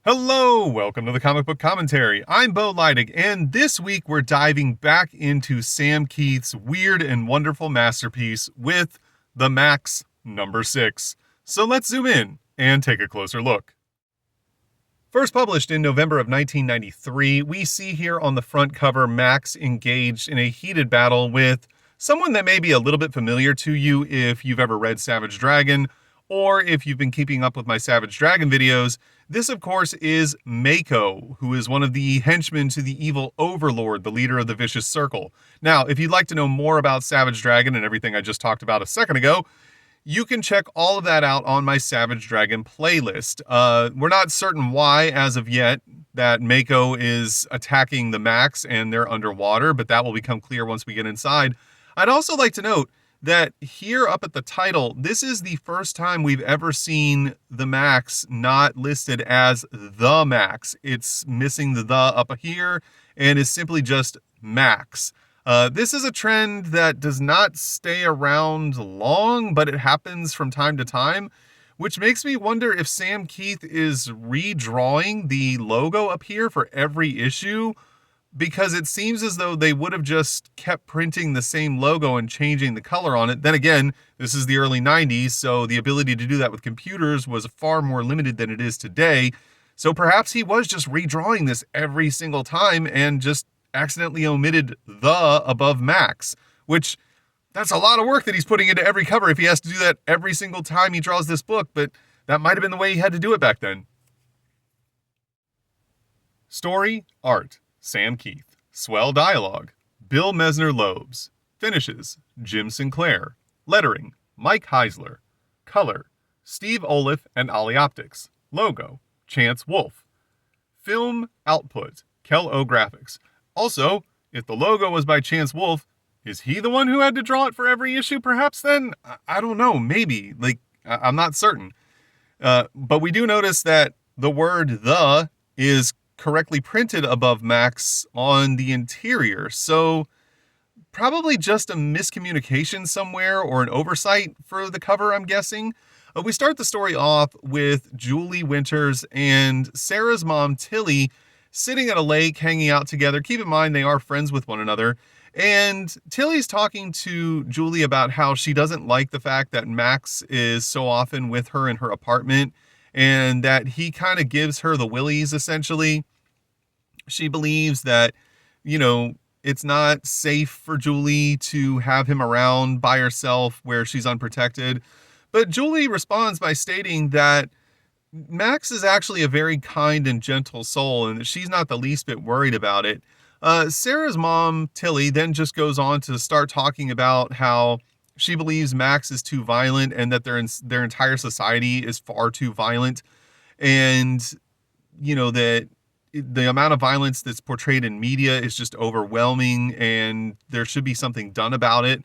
Hello, welcome to the Comic Book Commentary. I'm Bo Leidig, and this week we're diving back into Sam Kieth's weird and wonderful masterpiece with the Maxx #6. So let's zoom in and take a closer look. First published in November of 1993, we see here on the front cover Maxx engaged in a heated battle with someone that may be a little bit familiar to you if you've ever read Savage Dragon, or if you've been keeping up with my Savage Dragon videos. This, of course, is Mako, who is one of the henchmen to the evil Overlord, the leader of the Vicious Circle. Now, if you'd like to know more about Savage Dragon and everything I just talked about a second ago, you can check all of that out on my Savage Dragon playlist. We're not certain why, as of yet, that Mako is attacking the Maxx and they're underwater, but that will become clear once we get inside. I'd also like to note that here up at the title, this is the first time we've ever seen the Maxx not listed as the Maxx. It's missing the up here and is simply just Maxx. This is a trend that does not stay around long, but it happens from time to time, which makes me wonder if Sam Kieth is redrawing the logo up here for every issue, because it seems as though they would have just kept printing the same logo and changing the color on it. Then again, this is the early 90s, so the ability to do that with computers was far more limited than it is today. So perhaps he was just redrawing this every single time and just accidentally omitted the above Maxx, which that's a lot of work that he's putting into every cover if he has to do that every single time he draws this book, but that might have been the way he had to do it back then. Story, art, Sam Kieth. Swell dialogue, Bill Messner-Loebs. Finishes, Jim Sinclair. Lettering, Mike Heisler. Color, Steve Oliff and Ollie Optics. Logo, Chance Wolfe. Film output, Kel-O Graphics. Also, if the logo was by Chance Wolfe, is he the one who had to draw it for every issue perhaps then? I don't know, maybe. I'm not certain. But we do notice that the word the is correctly printed above Maxx on the interior. So probably just a miscommunication somewhere or an oversight for the cover, I'm guessing. We start the story off with Julie Winters and Sarah's mom, Tilly, sitting at a lake, hanging out together. Keep in mind, they are friends with one another. And Tilly's talking to Julie about how she doesn't like the fact that Maxx is so often with her in her apartment and that he kind of gives her the willies, essentially. She believes that, it's not safe for Julie to have him around by herself where she's unprotected. But Julie responds by stating that Maxx is actually a very kind and gentle soul and that she's not the least bit worried about it. Sarah's mom, Tilly, then just goes on to start talking about how she believes Maxx is too violent and that their entire society is far too violent. And, that the amount of violence that's portrayed in media is just overwhelming and there should be something done about it.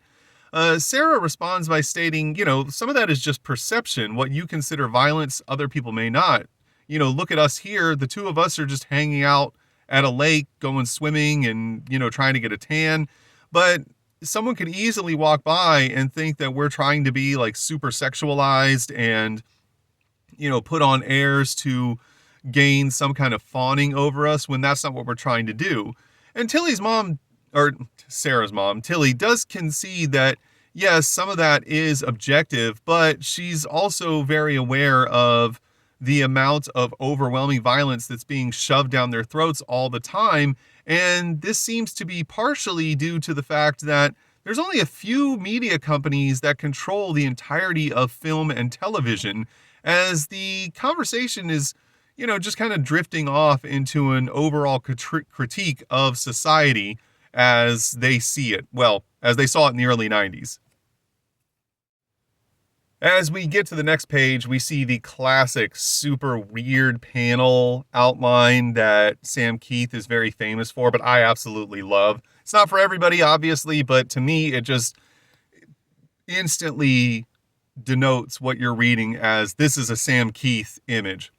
Sarah responds by stating, some of that is just perception. What you consider violence, other people may not. Look at us here. The two of us are just hanging out at a lake, going swimming and, trying to get a tan. But someone could easily walk by and think that we're trying to be like super sexualized and, put on airs to gain some kind of fawning over us when that's not what we're trying to do. And Tilly's mom, or Sarah's mom, Tilly, does concede that, yes, some of that is objective, but she's also very aware of the amount of overwhelming violence that's being shoved down their throats all the time. And this seems to be partially due to the fact that there's only a few media companies that control the entirety of film and television, as the conversation is, just kind of drifting off into an overall critique of society as they see it. Well, as they saw it in the early 90s. As we get to the next page, we see the classic super weird panel outline that Sam Kieth is very famous for, but I absolutely love. It's not for everybody, obviously, but to me, it just instantly denotes what you're reading as this is a Sam Kieth image.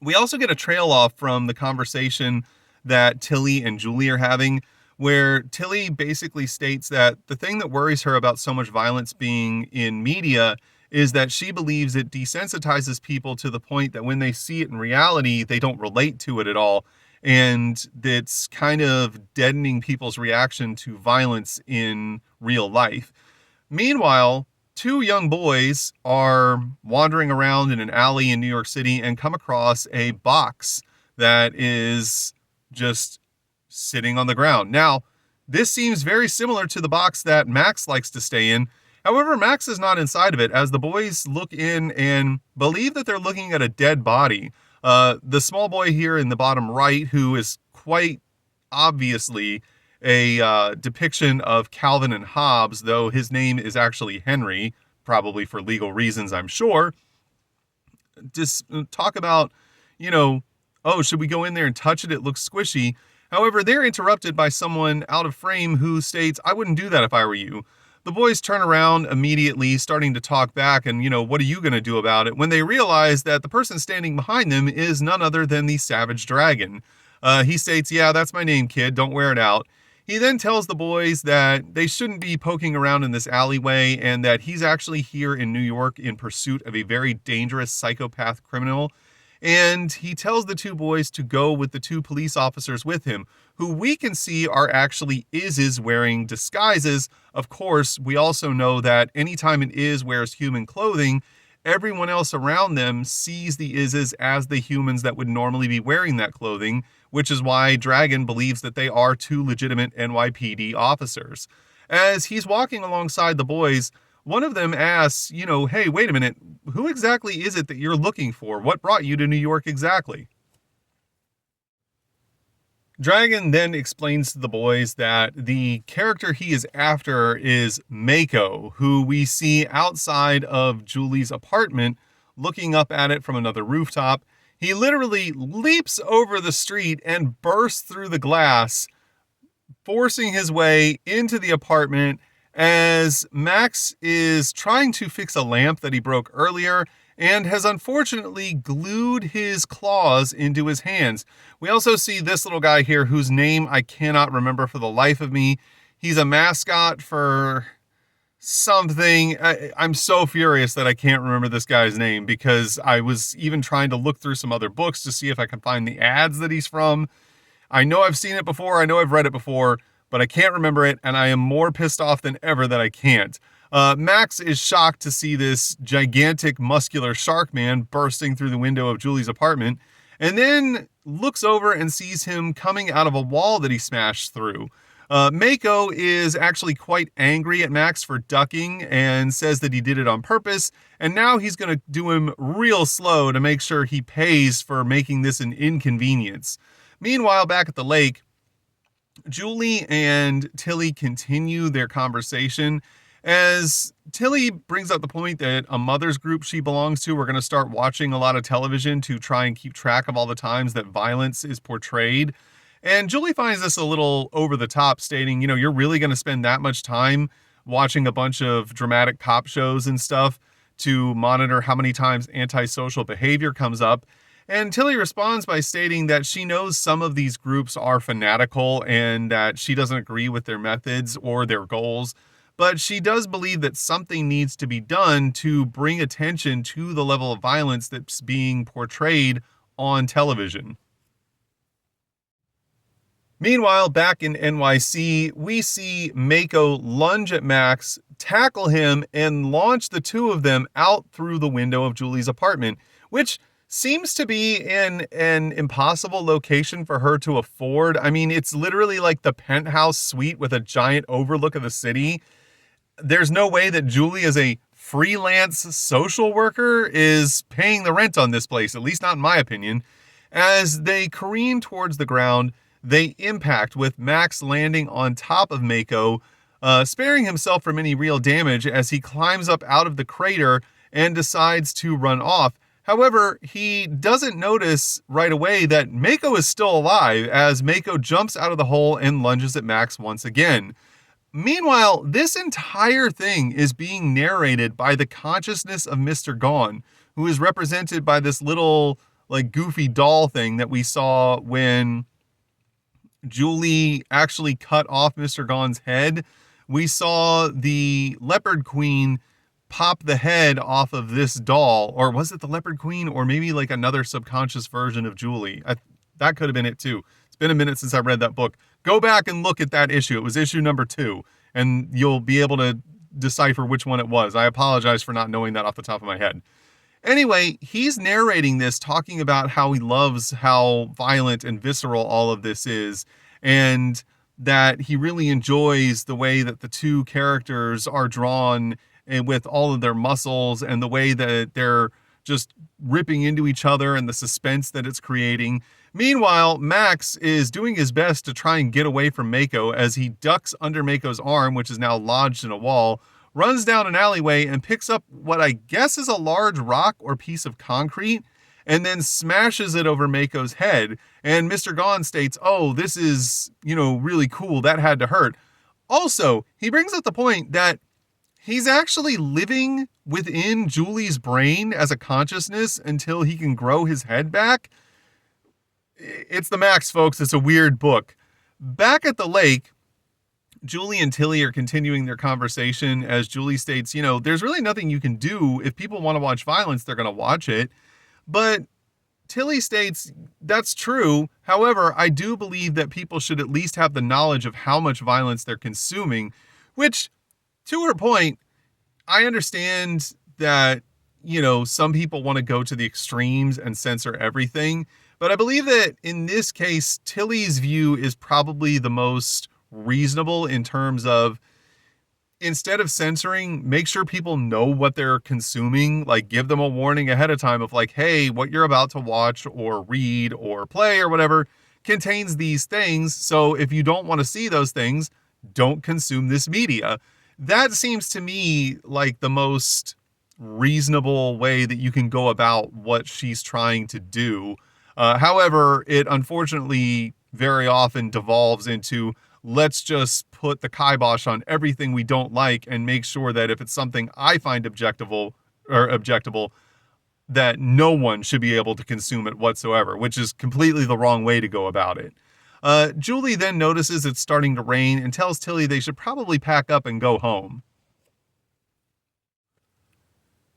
We also get a trail off from the conversation that Tilly and Julie are having, where Tilly basically states that the thing that worries her about so much violence being in media is that she believes it desensitizes people to the point that when they see it in reality, they don't relate to it at all. And it's kind of deadening people's reaction to violence in real life. Meanwhile, two young boys are wandering around in an alley in New York City and come across a box that is just sitting on the ground. Now, this seems very similar to the box that Maxx likes to stay in. However, Maxx is not inside of it, as the boys look in and believe that they're looking at a dead body. The small boy here in the bottom right, who is quite obviously a depiction of Calvin and Hobbes, though his name is actually Henry, probably for legal reasons, I'm sure. Just talk about, oh, should we go in there and touch it? It looks squishy. However, they're interrupted by someone out of frame who states, I wouldn't do that if I were you. The boys turn around immediately, starting to talk back, and, what are you going to do about it? When they realize that the person standing behind them is none other than the Savage Dragon. He states, yeah, that's my name, kid. Don't wear it out. He then tells the boys that they shouldn't be poking around in this alleyway and that he's actually here in New York in pursuit of a very dangerous psychopath criminal. And he tells the two boys to go with the two police officers with him, who we can see are actually Iz's wearing disguises. Of course, we also know that anytime an Iz wears human clothing, everyone else around them sees the Iz's as the humans that would normally be wearing that clothing, which is why Dragon believes that they are two legitimate NYPD officers. As he's walking alongside the boys, one of them asks, hey, wait a minute, who exactly is it that you're looking for? What brought you to New York exactly? Dragon then explains to the boys that the character he is after is Mako, who we see outside of Julie's apartment, looking up at it from another rooftop. He literally leaps over the street and bursts through the glass, forcing his way into the apartment as Maxx is trying to fix a lamp that he broke earlier and has unfortunately glued his claws into his hands. We also see this little guy here whose name I cannot remember for the life of me. He's a mascot for something. I'm so furious that I can't remember this guy's name, because I was even trying to look through some other books to see if I can find the ads that he's from. I know I've seen it before, I know I've read it before, but I can't remember it, and I am more pissed off than ever that I can't. Maxx is shocked to see this gigantic muscular shark man bursting through the window of Julie's apartment, and then looks over and sees him coming out of a wall that he smashed through. Mako is actually quite angry at Maxx for ducking and says that he did it on purpose, and now he's going to do him real slow to make sure he pays for making this an inconvenience. Meanwhile, back at the lake, Julie and Tilly continue their conversation as Tilly brings up the point that a mother's group she belongs to are going to start watching a lot of television to try and keep track of all the times that violence is portrayed. And Julie finds this a little over the top, stating, you're really going to spend that much time watching a bunch of dramatic cop shows and stuff to monitor how many times antisocial behavior comes up. And Tilly responds by stating that she knows some of these groups are fanatical and that she doesn't agree with their methods or their goals, but she does believe that something needs to be done to bring attention to the level of violence that's being portrayed on television. Meanwhile, back in NYC, we see Mako lunge at Maxx, tackle him, and launch the two of them out through the window of Julie's apartment, which seems to be in an impossible location for her to afford. I mean, it's literally like the penthouse suite with a giant overlook of the city. There's no way that Julie, as a freelance social worker, is paying the rent on this place, at least not in my opinion. As they careen towards the ground, they impact, with Maxx landing on top of Mako, sparing himself from any real damage as he climbs up out of the crater and decides to run off. However, he doesn't notice right away that Mako is still alive as Mako jumps out of the hole and lunges at Maxx once again. Meanwhile, this entire thing is being narrated by the consciousness of Mr. Gone, who is represented by this little, goofy doll thing that we saw when Julie actually cut off Mr. Gone's head. We saw the Leopard Queen pop the head off of this doll, or was it the Leopard Queen, or maybe like another subconscious version of Julie? That could have been it too. It's been a minute since I read that book. Go back and look at that issue. It was issue number 2, and you'll be able to decipher which one it was. I apologize for not knowing that off the top of my head. Anyway, he's narrating this, talking about how he loves how violent and visceral all of this is, and that he really enjoys the way that the two characters are drawn and with all of their muscles and the way that they're just ripping into each other and the suspense that it's creating. Meanwhile, Maxx is doing his best to try and get away from Mako as he ducks under Mako's arm, which is now lodged in a wall, runs down an alleyway and picks up what I guess is a large rock or piece of concrete, and then smashes it over Mako's head. And Mr. Gone states, oh, this is, really cool. That had to hurt. Also, he brings up the point that he's actually living within Julie's brain as a consciousness until he can grow his head back. It's the Maxx, folks. It's a weird book. Back at the lake, Julie and Tilly are continuing their conversation as Julie states, there's really nothing you can do. If people want to watch violence, they're going to watch it. But Tilly states, that's true. However, I do believe that people should at least have the knowledge of how much violence they're consuming, which, to her point, I understand that, some people want to go to the extremes and censor everything. But I believe that in this case, Tilly's view is probably the most reasonable in terms of, instead of censoring, make sure people know what they're consuming, like give them a warning ahead of time of like, hey, what you're about to watch or read or play or whatever contains these things. So if you don't want to see those things, don't consume this media. That seems to me like the most reasonable way that you can go about what she's trying to do. However, it unfortunately very often devolves into, let's just put the kibosh on everything we don't like and make sure that if it's something I find objectable, that no one should be able to consume it whatsoever, which is completely the wrong way to go about it. Julie then notices it's starting to rain and tells Tilly they should probably pack up and go home.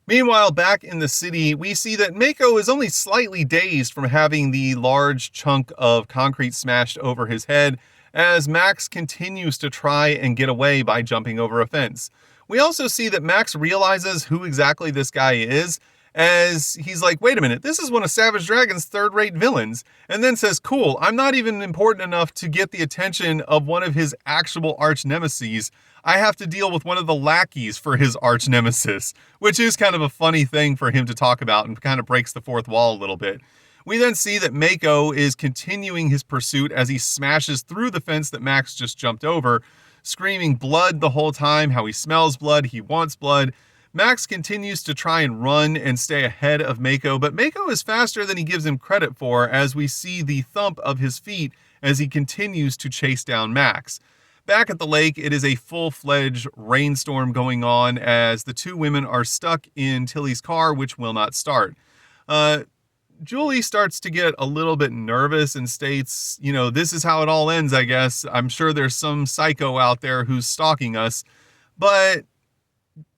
Meanwhile, back in the city, we see that Mako is only slightly dazed from having the large chunk of concrete smashed over his head, as Maxx continues to try and get away by jumping over a fence. We also see that Maxx realizes who exactly this guy is, as he's like, wait a minute, this is one of Savage Dragon's third-rate villains, and then says, cool, I'm not even important enough to get the attention of one of his actual arch-nemeses. I have to deal with one of the lackeys for his arch-nemesis, which is kind of a funny thing for him to talk about and kind of breaks the fourth wall a little bit. We then see that Mako is continuing his pursuit as he smashes through the fence that Maxx just jumped over, screaming blood the whole time, how he smells blood, he wants blood. Maxx continues to try and run and stay ahead of Mako, but Mako is faster than he gives him credit for, as we see the thump of his feet as he continues to chase down Maxx. Back at the lake, it is a full-fledged rainstorm going on as the two women are stuck in Tilly's car, which will not start. Julie starts to get a little bit nervous and states, this is how it all ends, I guess. I'm sure there's some psycho out there who's stalking us. But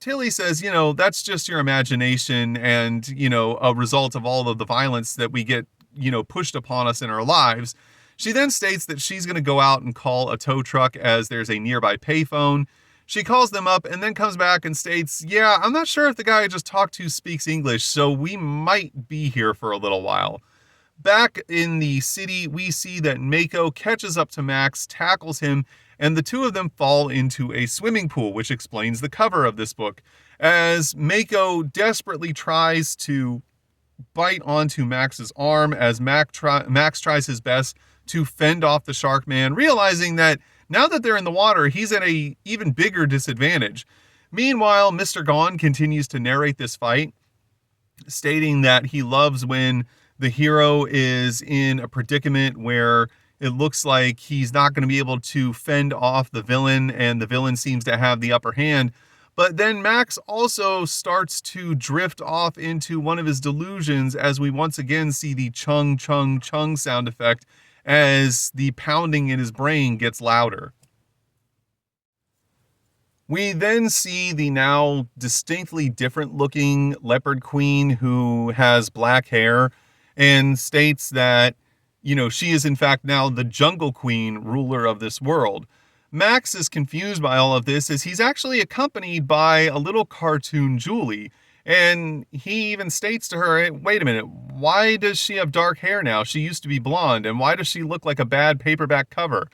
Tilly says, that's just your imagination and, a result of all of the violence that we get, pushed upon us in our lives. She then states that she's going to go out and call a tow truck as there's a nearby payphone. She calls them up and then comes back and states, yeah, I'm not sure if the guy I just talked to speaks English, so we might be here for a little while. Back in the city, we see that Mako catches up to Maxx, tackles him, and the two of them fall into a swimming pool, which explains the cover of this book, as Mako desperately tries to bite onto Max's arm as Maxx tries his best to fend off the shark man, realizing that now that they're in the water, he's at a even bigger disadvantage. Meanwhile, Mr. Gone continues to narrate this fight, stating that he loves when the hero is in a predicament where it looks like he's not going to be able to fend off the villain, and the villain seems to have the upper hand. But then Maxx also starts to drift off into one of his delusions as we once again see the chung, chung, chung sound effect as the pounding in his brain gets louder. We then see the now distinctly different looking leopard queen who has black hair and states that, she is in fact now the jungle queen, ruler of this world. Maxx is confused by all of this as he's actually accompanied by a little cartoon Julie. And he even states to her, hey, wait a minute, why does she have dark hair now? She used to be blonde. And why does she look like a bad paperback cover?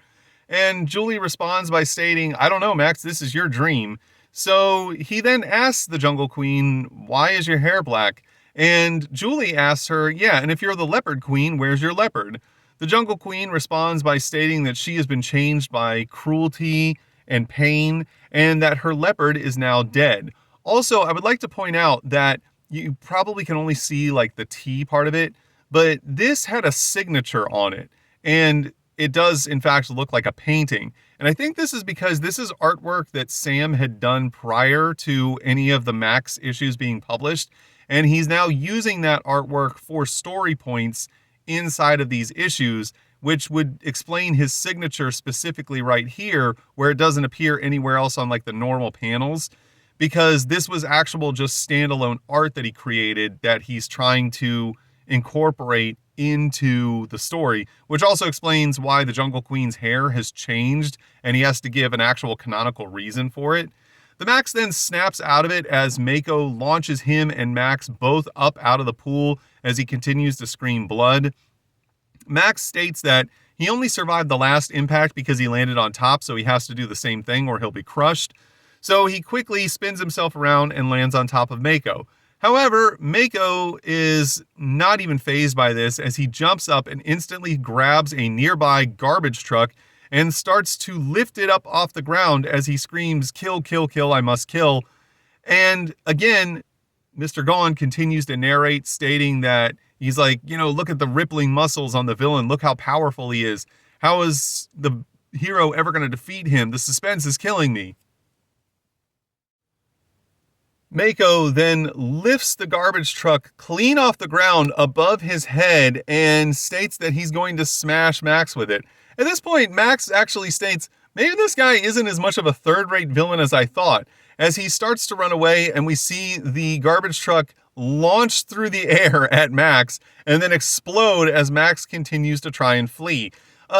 And Julie responds by stating, I don't know, Maxx, this is your dream. So he then asks the Jungle Queen, why is your hair black? And Julie asks her, yeah, and if you're the Leopard Queen, where's your leopard? The Jungle Queen responds by stating that she has been changed by cruelty and pain, and that her leopard is now dead. Also, I would like to point out that you probably can only see like the T part of it, but this had a signature on it. And it does, in fact, look like a painting. And I think this is because this is artwork that Sam had done prior to any of the Maxx issues being published. And he's now using that artwork for story points inside of these issues, which would explain his signature specifically right here, where it doesn't appear anywhere else on like the normal panels, because this was actual just standalone art that he created that he's trying to incorporate into the story, which also explains why the Jungle Queen's hair has changed and he has to give an actual canonical reason for it. The Maxx then snaps out of it as Mako launches him and Maxx both up out of the pool as he continues to scream blood. Maxx states that he only survived the last impact because he landed on top, so he has to do the same thing or he'll be crushed. So he quickly spins himself around and lands on top of Mako. However, Mako is not even fazed by this as he jumps up and instantly grabs a nearby garbage truck and starts to lift it up off the ground as he screams, kill, kill, kill, I must kill. And again, Mr. Gone continues to narrate, stating that he's like, look at the rippling muscles on the villain. Look how powerful he is. How is the hero ever going to defeat him? The suspense is killing me. Mako then lifts the garbage truck clean off the ground above his head and states that he's going to smash Maxx with it. At this point, Maxx actually states, maybe this guy isn't as much of a third-rate villain as I thought, as he starts to run away and we see the garbage truck launch through the air at Maxx and then explode as Maxx continues to try and flee.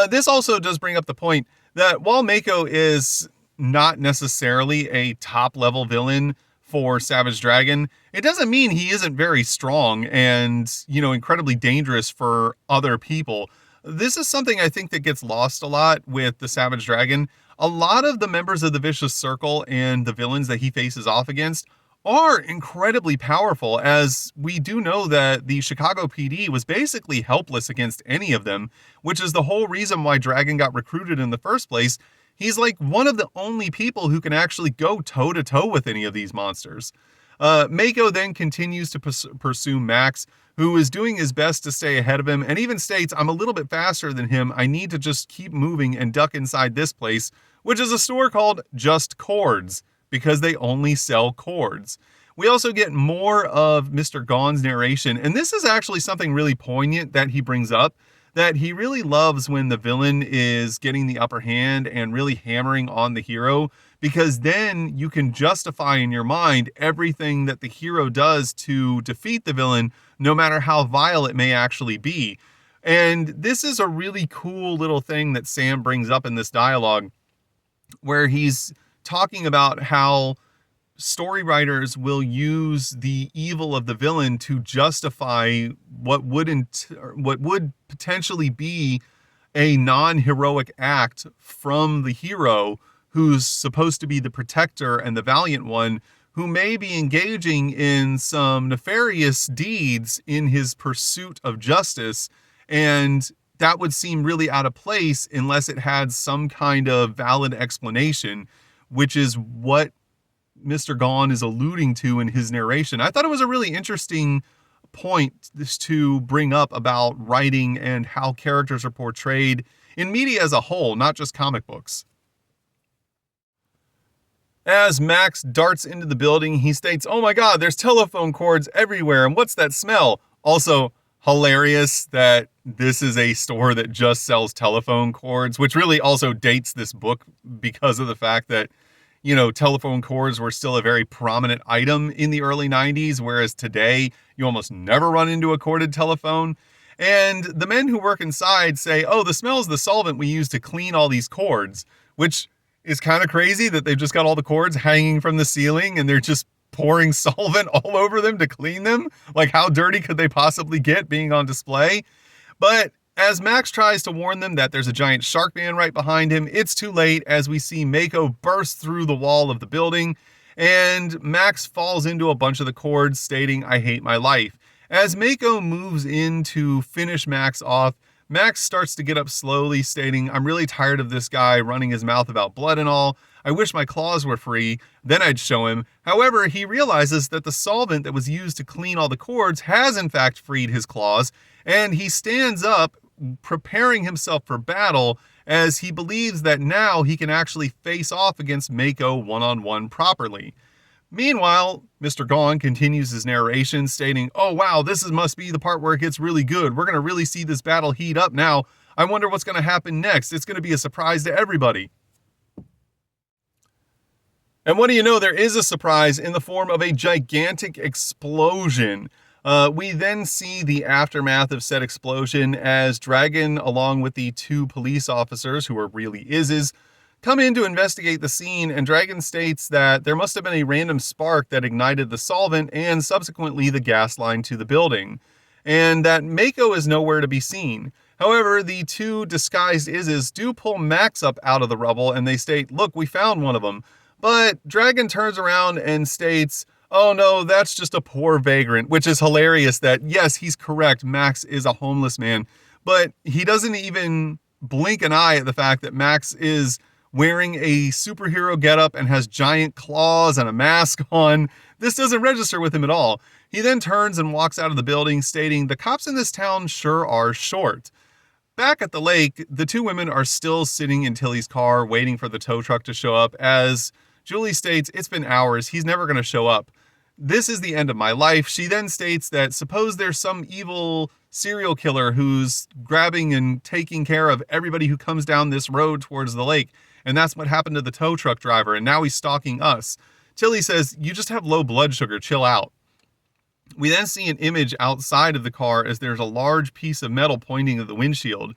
This also does bring up the point that while Mako is not necessarily a top-level villain for Savage Dragon, it doesn't mean he isn't very strong and, incredibly dangerous for other people. This is something I think that gets lost a lot with the Savage Dragon. A lot of the members of the Vicious Circle and the villains that he faces off against are incredibly powerful, as we do know that the Chicago PD was basically helpless against any of them, which is the whole reason why Dragon got recruited in the first place. He's like one of the only people who can actually go toe-to-toe with any of these monsters. Mako then continues to pursue Maxx, who is doing his best to stay ahead of him, and even states, I'm a little bit faster than him. I need to just keep moving and duck inside this place, which is a store called Just Cords, because they only sell cords. We also get more of Mr. Gone's narration, and this is actually something really poignant that he brings up, that he really loves when the villain is getting the upper hand and really hammering on the hero, because then you can justify in your mind everything that the hero does to defeat the villain, no matter how vile it may actually be. And this is a really cool little thing that Sam brings up in this dialogue, where he's talking about how story writers will use the evil of the villain to justify what would potentially be a non-heroic act from the hero, who's supposed to be the protector and the valiant one, who may be engaging in some nefarious deeds in his pursuit of justice. And that would seem really out of place unless it had some kind of valid explanation, which is what Mr. Gone is alluding to in his narration. I thought it was a really interesting point to bring up about writing and how characters are portrayed in media as a whole, not just comic books. As Maxx darts into the building, he states, oh my god, there's telephone cords everywhere, and what's that smell? Also, hilarious that this is a store that just sells telephone cords, which really also dates this book because of the fact that telephone cords were still a very prominent item in the early 90s, whereas today you almost never run into a corded telephone. And the men who work inside say, oh, the smell is the solvent we use to clean all these cords, which is kind of crazy that they've just got all the cords hanging from the ceiling and they're just pouring solvent all over them to clean them. Like, how dirty could they possibly get being on display? But as Maxx tries to warn them that there's a giant shark man right behind him, it's too late as we see Mako burst through the wall of the building, and Maxx falls into a bunch of the cords, stating, I hate my life. As Mako moves in to finish Maxx off, Maxx starts to get up slowly, stating, I'm really tired of this guy running his mouth about blood and all. I wish my claws were free, then I'd show him. However, he realizes that the solvent that was used to clean all the cords has in fact freed his claws, and he stands up, preparing himself for battle, as he believes that now he can actually face off against Mako one-on-one properly. Meanwhile, Mr. Gone continues his narration, stating, oh wow, must be the part where it gets really good. We're going to really see this battle heat up now. I wonder what's going to happen next. It's going to be a surprise to everybody. And what do you know, there is a surprise in the form of a gigantic explosion. We then see the aftermath of said explosion as Dragon, along with the two police officers, who are really Izzes, come in to investigate the scene, and Dragon states that there must have been a random spark that ignited the solvent and subsequently the gas line to the building, and that Mako is nowhere to be seen. However, the two disguised Izzes do pull Maxx up out of the rubble, and they state, look, we found one of them. But Dragon turns around and states, oh no, that's just a poor vagrant, which is hilarious that, yes, he's correct, Maxx is a homeless man, but he doesn't even blink an eye at the fact that Maxx is wearing a superhero getup and has giant claws and a mask on. This doesn't register with him at all. He then turns and walks out of the building, stating, the cops in this town sure are short. Back at the lake, the two women are still sitting in Tilly's car waiting for the tow truck to show up, as Julie states, it's been hours, he's never going to show up. This is the end of my life. She then states that suppose there's some evil serial killer who's grabbing and taking care of everybody who comes down this road towards the lake. And that's what happened to the tow truck driver, and now he's stalking us. Tilly says, you just have low blood sugar, chill out. We then see an image outside of the car as there's a large piece of metal pointing at the windshield.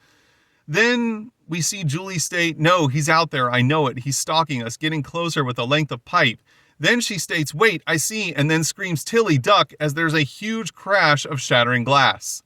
Then we see Julie state, no, he's out there, I know it, he's stalking us, getting closer with a length of pipe. Then she states, wait, I see, and then screams, Tilly, duck, as there's a huge crash of shattering glass.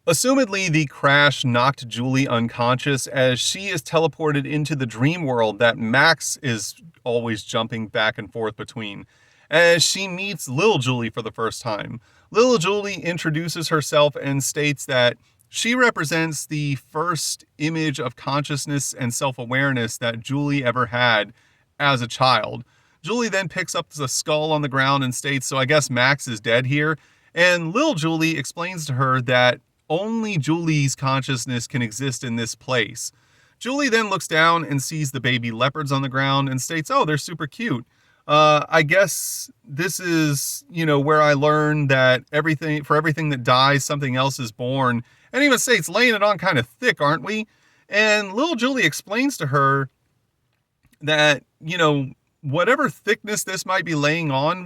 Assumedly, the crash knocked Julie unconscious as she is teleported into the dream world that Maxx is always jumping back and forth between, as she meets Lil Julie for the first time. Lil Julie introduces herself and states that she represents the first image of consciousness and self-awareness that Julie ever had as a child. Julie then picks up the skull on the ground and states, so I guess Maxx is dead here. And Lil Julie explains to her that only Julie's consciousness can exist in this place. Julie then looks down and sees the baby leopards on the ground and states, oh, they're super cute. I guess this is, where I learned that for everything that dies, something else is born. And even states, laying it on kind of thick, aren't we? And Lil Julie explains to her that, whatever thickness this might be laid on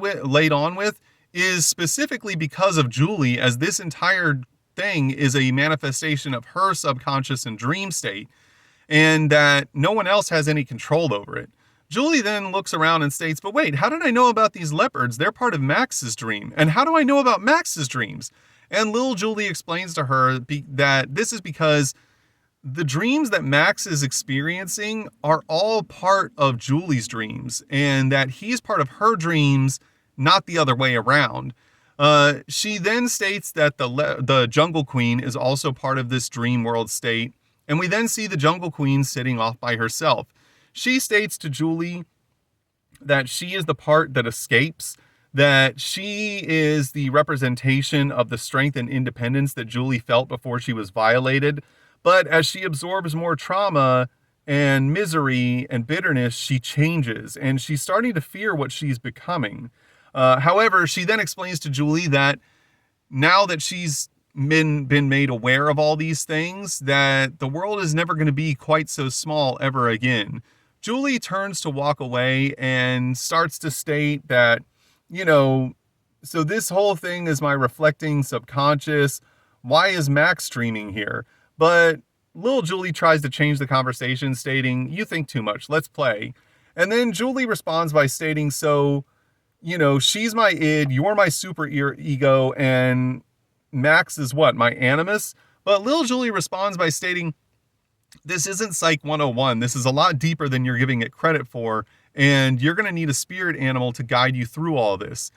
with is specifically because of Julie, as this entire thing is a manifestation of her subconscious and dream state, and that no one else has any control over it. Julie then looks around and states, but wait, how did I know about these leopards? They're part of Max's dream. And how do I know about Max's dreams? And Lil Julie explains to her that this is because the dreams that Maxx is experiencing are all part of Julie's dreams, and that he's part of her dreams, not the other way around. She then states that the Jungle Queen is also part of this dream world state, and we then see the Jungle Queen sitting off by herself. She states to Julie that she is the part that escapes, that she is the representation of the strength and independence that Julie felt before she was violated. But as she absorbs more trauma and misery and bitterness, she changes, and she's starting to fear what she's becoming. However, she then explains to Julie that now that she's been made aware of all these things, that the world is never going to be quite so small ever again. Julie turns to walk away and starts to state that, so this whole thing is my reflecting subconscious. Why is Maxx streaming here? But little Julie tries to change the conversation, stating, you think too much, let's play. And then Julie responds by stating, so, she's my id, you're my super ego, and Maxx is what, my animus? But little Julie responds by stating, this isn't Psych 101. This is a lot deeper than you're giving it credit for, and you're going to need a spirit animal to guide you through all this.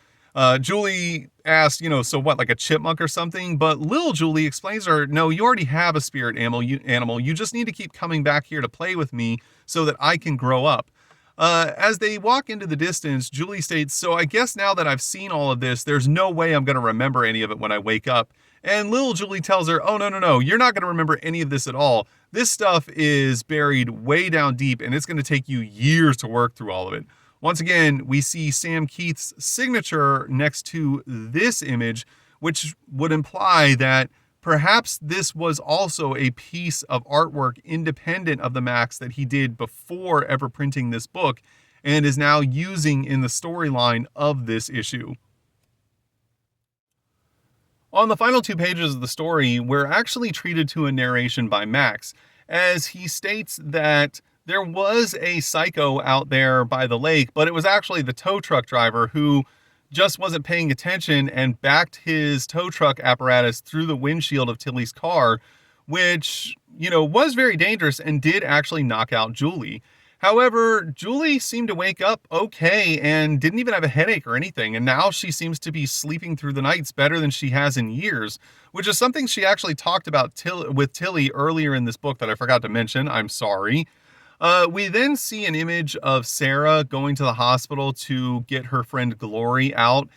Julie asked, so what, like a chipmunk or something? But little Julie explains to her, no, you already have a spirit animal. You just need to keep coming back here to play with me so that I can grow up. As they walk into the distance, Julie states, so I guess now that I've seen all of this, there's no way I'm going to remember any of it when I wake up. And little Julie tells her, oh, no, you're not going to remember any of this at all. This stuff is buried way down deep, and it's going to take you years to work through all of it. Once again, we see Sam Keith's signature next to this image, which would imply that perhaps this was also a piece of artwork independent of the Maxx that he did before ever printing this book and is now using in the storyline of this issue. On the final 2 pages of the story, we're actually treated to a narration by Maxx, as he states that there was a psycho out there by the lake, but it was actually the tow truck driver who just wasn't paying attention and backed his tow truck apparatus through the windshield of Tilly's car, which, was very dangerous and did actually knock out Julie. However, Julie seemed to wake up okay and didn't even have a headache or anything, and now she seems to be sleeping through the nights better than she has in years, which is something she actually talked about with Tilly earlier in this book that I forgot to mention. I'm sorry. We then see an image of Sarah going to the hospital to get her friend Glory out.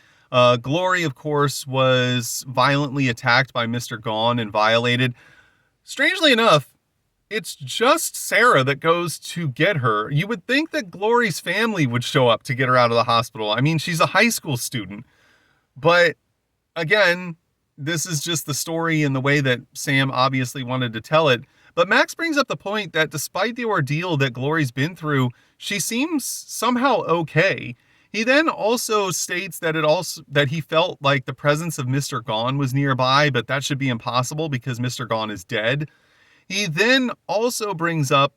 Glory, of course, was violently attacked by Mr. Gone and violated. Strangely enough, it's just Sarah that goes to get her. You would think that Glory's family would show up to get her out of the hospital. I mean, she's a high school student. But again, this is just the story and the way that Sam obviously wanted to tell it. But Maxx brings up the point that despite the ordeal that Glory's been through, she seems somehow okay. He then also states that he felt like the presence of Mr. Gone was nearby, but that should be impossible because Mr. Gone is dead. He then also brings up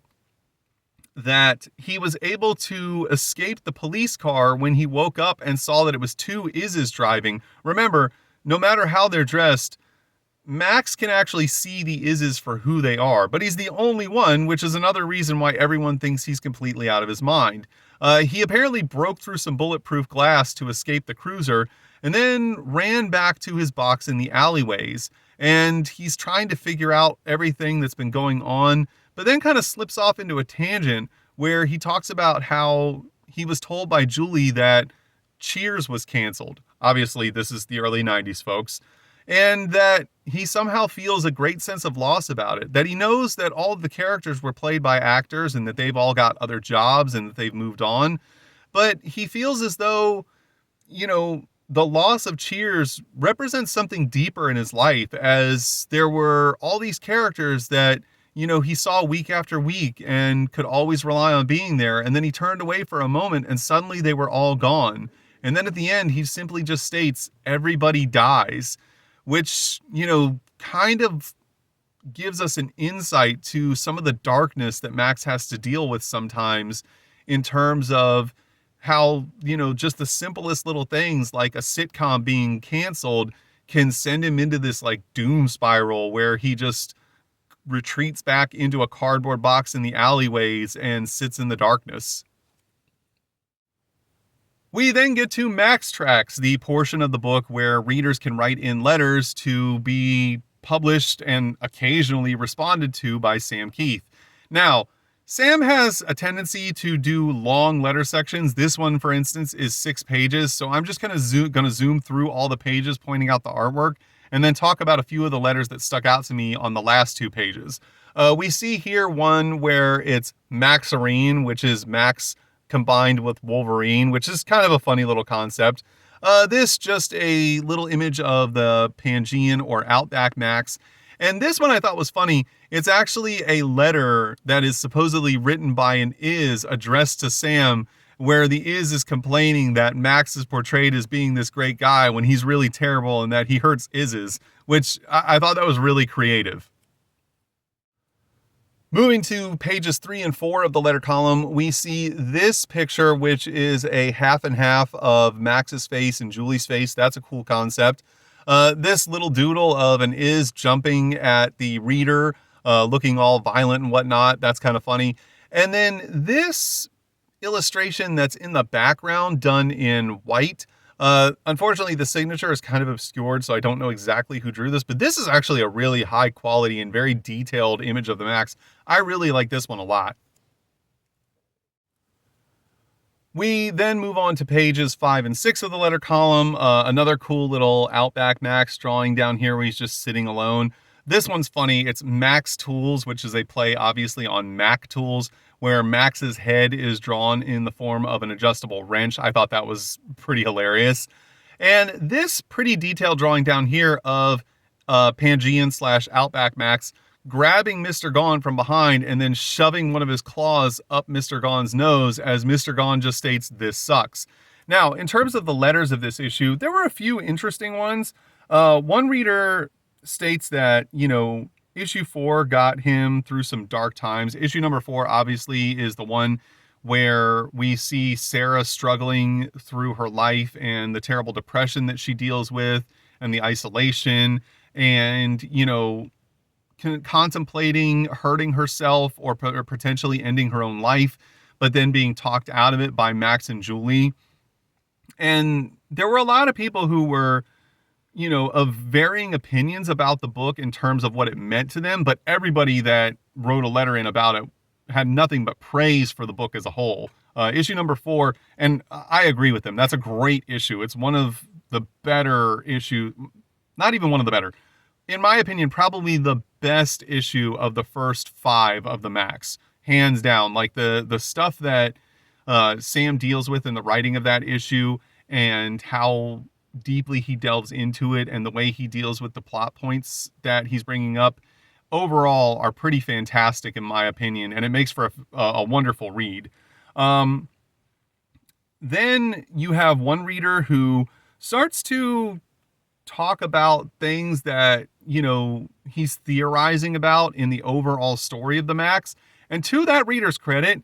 that he was able to escape the police car when he woke up and saw that it was 2 Izzes driving. Remember, no matter how they're dressed, Maxx can actually see the Izzes for who they are, but he's the only one, which is another reason why everyone thinks he's completely out of his mind. He apparently broke through some bulletproof glass to escape the cruiser, and then ran back to his box in the alleyways. And he's trying to figure out everything that's been going on, but then kind of slips off into a tangent where he talks about how he was told by Julie that Cheers was canceled. Obviously, this is the early 90s, folks. And that he somehow feels a great sense of loss about it. That he knows that all of the characters were played by actors and that they've all got other jobs and that they've moved on. But he feels as though, the loss of Cheers represents something deeper in his life, as there were all these characters that, he saw week after week and could always rely on being there. And then he turned away for a moment and suddenly they were all gone. And then at the end, he simply just states, everybody dies, which, kind of gives us an insight to some of the darkness that Maxx has to deal with sometimes in terms of how, just the simplest little things like a sitcom being canceled can send him into this like doom spiral where he just retreats back into a cardboard box in the alleyways and sits in the darkness. We then get to Maxx Tracks, the portion of the book where readers can write in letters to be published and occasionally responded to by Sam Keith. Now, Sam has a tendency to do long letter sections. This one, for instance, is 6 pages, so I'm just going to zoom through all the pages pointing out the artwork and then talk about a few of the letters that stuck out to me on the last 2 pages. We see here one where it's Maxarine, which is Maxx combined with Wolverine, which is kind of a funny little concept. This just a little image of the Pangean or Outback Maxx. And this one I thought was funny. It's actually a letter that is supposedly written by an Is addressed to Sam, where the is complaining that Max is portrayed as being this great guy when he's really terrible and that he hurts Is's, which I thought that was really creative. Moving to pages 3 and 4 of the letter column, we see this picture, which is a half and half of Max's face and Julie's face. That's a cool concept. This little doodle of an Is jumping at the reader, looking all violent and whatnot. That's kind of funny. And then this illustration that's in the background done in white. Unfortunately, the signature is kind of obscured, so I don't know exactly who drew this, but this is actually a really high quality and very detailed image of the Maxx. I really like this one a lot. We then move on to pages 5 and 6 of the letter column. Another cool little Outback Maxx drawing down here where he's just sitting alone. This one's funny. It's Maxx Tools, which is a play obviously on Mac Tools, where Max's head is drawn in the form of an adjustable wrench. I thought that was pretty hilarious. And this pretty detailed drawing down here of Pangean / Outback Maxx grabbing Mr. Gone from behind and then shoving one of his claws up Mr. Gone's nose as Mr. Gone just states, "This sucks." Now, in terms of the letters of this issue, there were a few interesting ones. One reader states that, issue 4 got him through some dark times. Issue number 4, obviously, is the one where we see Sarah struggling through her life and the terrible depression that she deals with and the isolation and, contemplating hurting herself or potentially ending her own life, but then being talked out of it by Max and Julie. And there were a lot of people who were, of varying opinions about the book in terms of what it meant to them, but everybody that wrote a letter in about it had nothing but praise for the book as a whole. Issue number 4, and I agree with them. That's a great issue. It's one of the better issue, not even one of the better. In my opinion, probably the best issue of the first 5 of the Maxx, hands down. Like the stuff that Sam deals with in the writing of that issue and how deeply he delves into it and the way he deals with the plot points that he's bringing up overall are pretty fantastic in my opinion, and it makes for a wonderful read. Then you have one reader who starts to talk about things that, he's theorizing about in the overall story of the Maxx. And to that reader's credit,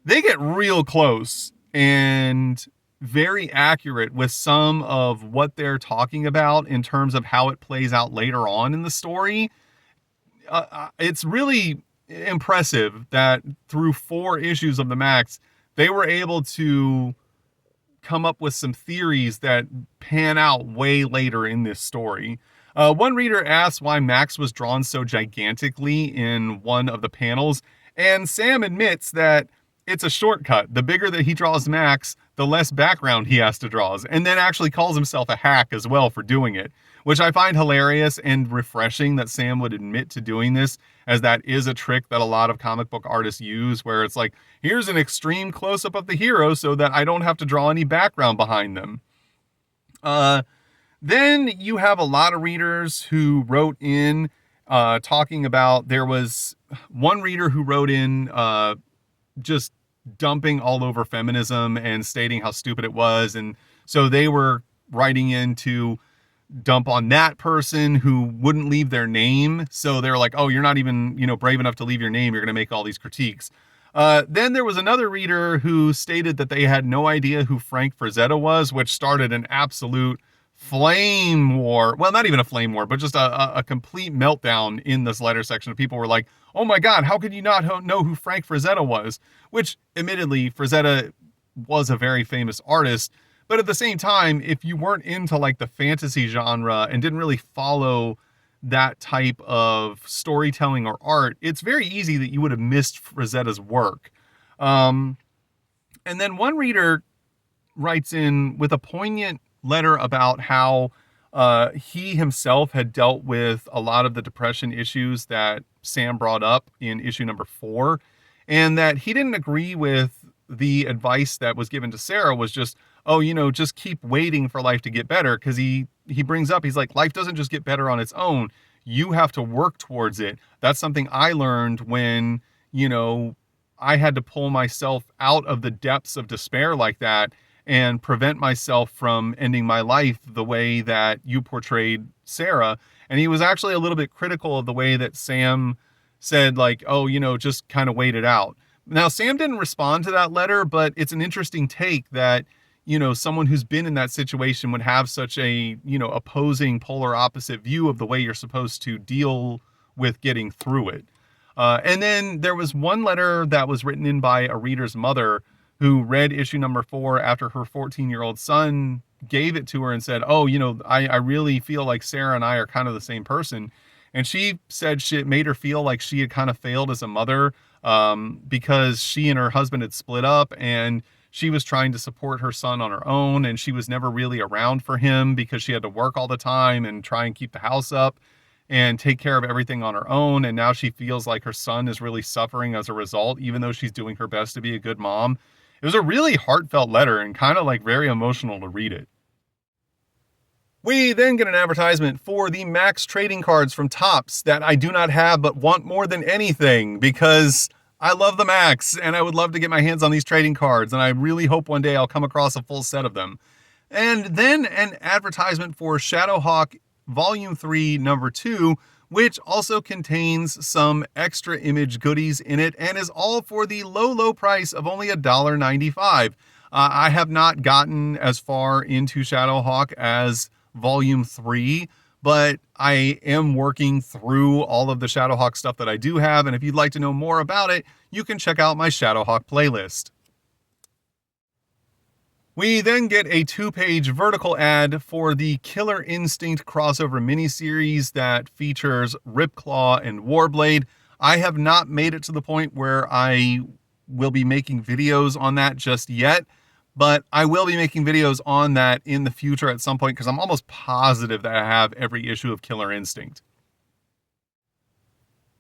they get real close and very accurate with some of what they're talking about in terms of how it plays out later on in the story. It's really impressive that through 4 issues of the Maxx, they were able to come up with some theories that pan out way later in this story. One reader asked why Max was drawn so gigantically in one of the panels, and Sam admits that it's a shortcut. The bigger that he draws Max, the less background he has to draw, and then actually calls himself a hack as well for doing it, which I find hilarious and refreshing that Sam would admit to doing this, as that is a trick that a lot of comic book artists use, where it's like, here's an extreme close-up of the hero so that I don't have to draw any background behind them. Then you have a lot of readers who wrote in talking about, there was one reader who wrote in just dumping all over feminism and stating how stupid it was. And so they were writing in to dump on that person who wouldn't leave their name. So they're like, oh, you're not even, brave enough to leave your name. You're going to make all these critiques. Then there was another reader who stated that they had no idea who Frank Frazetta was, which started an absolute flame war. Well, not even a flame war, but just a complete meltdown in this letter section. People were like, oh my God, how could you not know who Frank Frazetta was? Which, admittedly, Frazetta was a very famous artist. But at the same time, if you weren't into like the fantasy genre and didn't really follow that type of storytelling or art, it's very easy that you would have missed Frazetta's work. And then one reader writes in with a poignant letter about how he himself had dealt with a lot of the depression issues that Sam brought up in issue number 4, and that he didn't agree with the advice that was given to Sarah was just, oh, just keep waiting for life to get better. Because he brings up, he's like, life doesn't just get better on its own. You have to work towards it. That's something I learned when, I had to pull myself out of the depths of despair like that and prevent myself from ending my life the way that you portrayed Sarah. And he was actually a little bit critical of the way that Sam said, like, oh, just kind of wait it out. Now, Sam didn't respond to that letter, but it's an interesting take that, someone who's been in that situation would have such a, opposing polar opposite view of the way you're supposed to deal with getting through it. And then there was one letter that was written in by a reader's mother who read issue number 4 after her 14-year-old son gave it to her and said, oh, I really feel like Sarah and I are kind of the same person. And she said it made her feel like she had kind of failed as a mother, because she and her husband had split up and she was trying to support her son on her own. And she was never really around for him because she had to work all the time and try and keep the house up and take care of everything on her own. And now she feels like her son is really suffering as a result, even though she's doing her best to be a good mom. It was a really heartfelt letter and kind of like very emotional to read it. We then get an advertisement for the Maxx trading cards from Topps that I do not have but want more than anything because I love the Maxx and I would love to get my hands on these trading cards, and I really hope one day I'll come across a full set of them. And then an advertisement for Shadowhawk Volume 3, Number 2, which also contains some extra image goodies in it and is all for the low price of only $1.95. I have not gotten as far into Shadowhawk as Volume 3, but I am working through all of the Shadowhawk stuff that I do have, and if you'd like to know more about it, you can check out my Shadowhawk playlist. We then get a 2-page vertical ad for the Killer Instinct crossover miniseries that features Ripclaw and Warblade. I have not made it to the point where I will be making videos on that just yet, but I will be making videos on that in the future at some point because I'm almost positive that I have every issue of Killer Instinct.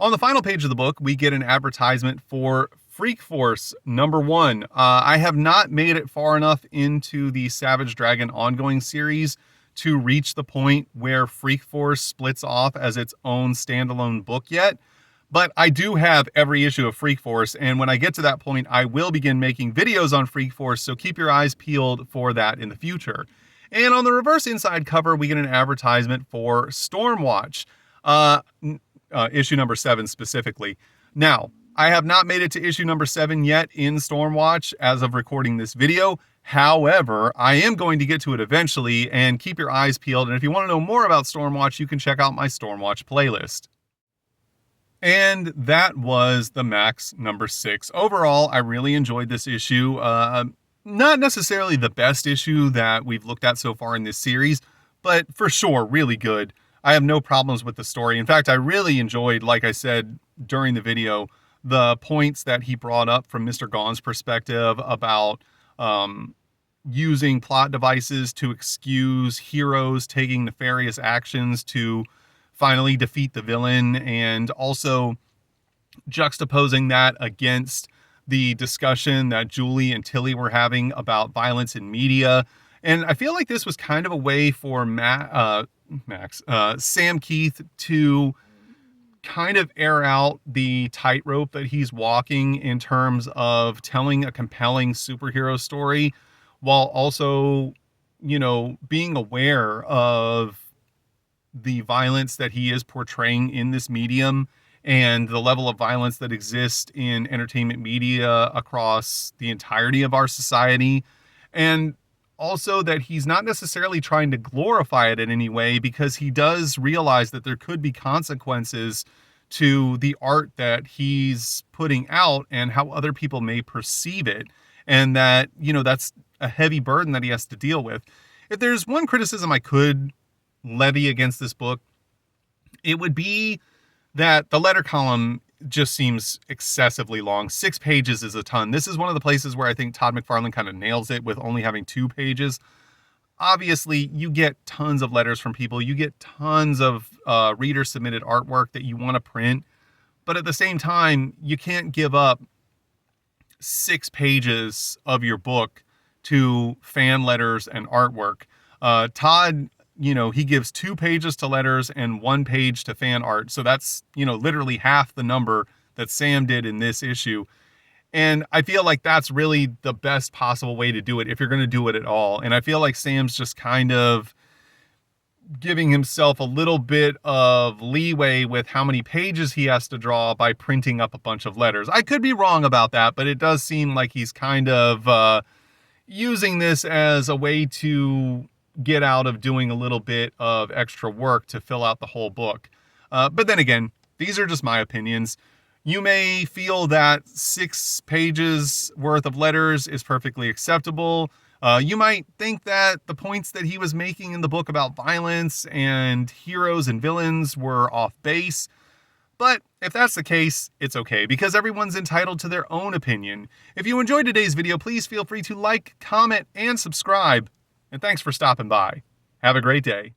On the final page of the book, we get an advertisement for Freak Force number 1. I have not made it far enough into the Savage Dragon ongoing series to reach the point where Freak Force splits off as its own standalone book yet, but I do have every issue of Freak Force, and when I get to that point, I will begin making videos on Freak Force, so keep your eyes peeled for that in the future. And on the reverse inside cover, we get an advertisement for Stormwatch, issue number 7 specifically. Now, I have not made it to issue number 7 yet in Stormwatch as of recording this video. However, I am going to get to it eventually, and keep your eyes peeled. And if you want to know more about Stormwatch, you can check out my Stormwatch playlist. And that was the Maxx number 6. Overall, I really enjoyed this issue. Not necessarily the best issue that we've looked at so far in this series, but for sure, really good. I have no problems with the story. In fact, I really enjoyed, like I said during the video, the points that he brought up from Mr. Gaughan's perspective about using plot devices to excuse heroes taking nefarious actions to finally defeat the villain, and also juxtaposing that against the discussion that Julie and Tilly were having about violence in media. And I feel like this was kind of a way for Sam Keith to kind of air out the tightrope that he's walking in terms of telling a compelling superhero story while also, being aware of the violence that he is portraying in this medium and the level of violence that exists in entertainment media across the entirety of our society. And also that he's not necessarily trying to glorify it in any way, because he does realize that there could be consequences to the art that he's putting out and how other people may perceive it. And that, that's a heavy burden that he has to deal with. If there's one criticism I could levy against this book, it would be that the letter column just seems excessively long. 6 pages is a ton. This is one of the places where I think Todd McFarlane kind of nails it with only having 2 pages. Obviously, you get tons of letters from people. You get tons of reader-submitted artwork that you want to print. But at the same time, you can't give up 6 pages of your book to fan letters and artwork. Todd he gives 2 pages to letters and 1 page to fan art. So that's, literally half the number that Sam did in this issue. And I feel like that's really the best possible way to do it if you're going to do it at all. And I feel like Sam's just kind of giving himself a little bit of leeway with how many pages he has to draw by printing up a bunch of letters. I could be wrong about that, but it does seem like he's kind of using this as a way to get out of doing a little bit of extra work to fill out the whole book. But then again, these are just my opinions. You may feel that 6 pages worth of letters is perfectly acceptable. You might think that the points that he was making in the book about violence and heroes and villains were off base. But if that's the case, it's okay, because everyone's entitled to their own opinion. If you enjoyed today's video, please feel free to like, comment, and subscribe. And thanks for stopping by. Have a great day.